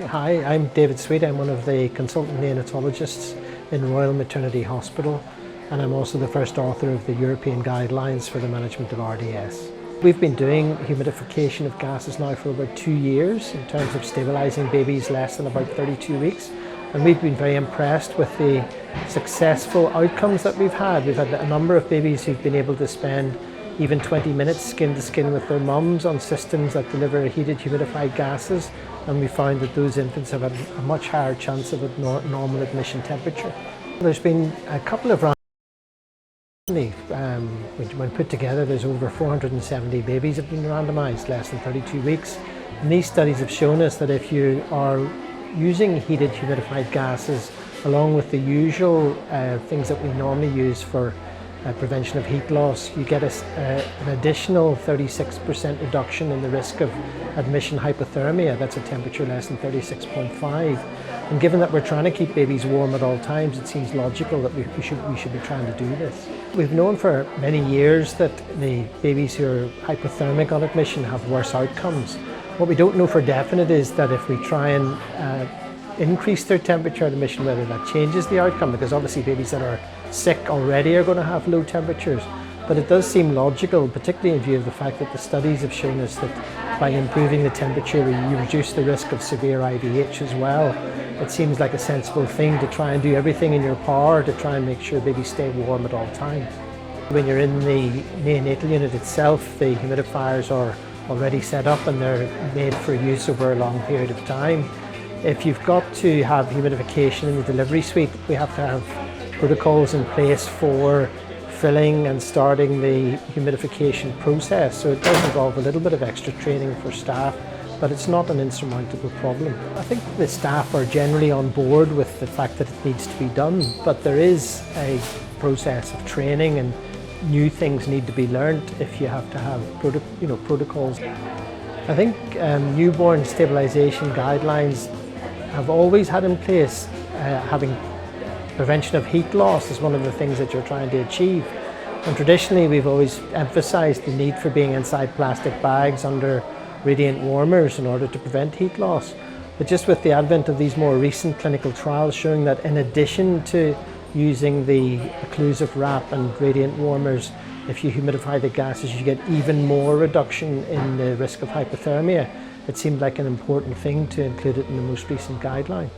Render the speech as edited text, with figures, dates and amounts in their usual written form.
Hi, I'm David Sweet. I'm one of the consultant neonatologists in Royal Maternity Hospital, and I'm also the first author of the European guidelines for the management of RDS. We've been doing humidification of gases now for about 2 years in terms of stabilising babies less than about 32 weeks, and we've been very impressed with the successful outcomes that we've had. We've had a number of babies who've been able to spend even 20 minutes skin to skin with their mums on systems that deliver heated humidified gases, and we found that those infants have a much higher chance of a normal admission temperature. There's been a couple of when put together, there's over 470 babies have been randomised less than 32 weeks. And these studies have shown us that if you are using heated humidified gases along with the usual things that we normally use for prevention of heat loss, you get an additional 36% reduction in the risk of admission hypothermia. That's a temperature less than 36.5. And given that we're trying to keep babies warm at all times, it seems logical that we should be trying to do this. We've known for many years that the babies who are hypothermic on admission have worse outcomes. What we don't know for definite is that if we try and increase their temperature at admission, whether that changes the outcome, because obviously babies that are sick already are going to have low temperatures. But it does seem logical, particularly in view of the fact that the studies have shown us that by improving the temperature you reduce the risk of severe IVH as well. It seems like a sensible thing to try and do everything in your power to try and make sure babies stay warm at all times. When you're in the neonatal unit itself, the humidifiers are already set up and they're made for use over a long period of time. If you've got to have humidification in the delivery suite, we have to have protocols in place for filling and starting the humidification process. So it does involve a little bit of extra training for staff, but it's not an insurmountable problem. I think the staff are generally on board with the fact that it needs to be done, but there is a process of training and new things need to be learned if you have to have protocols. I think newborn stabilisation guidelines have always had in place having prevention of heat loss is one of the things that you're trying to achieve. And traditionally we've always emphasised the need for being inside plastic bags under radiant warmers in order to prevent heat loss. But just with the advent of these more recent clinical trials showing that in addition to using the occlusive wrap and radiant warmers, if you humidify the gases you get even more reduction in the risk of hypothermia. It seemed like an important thing to include it in the most recent guideline.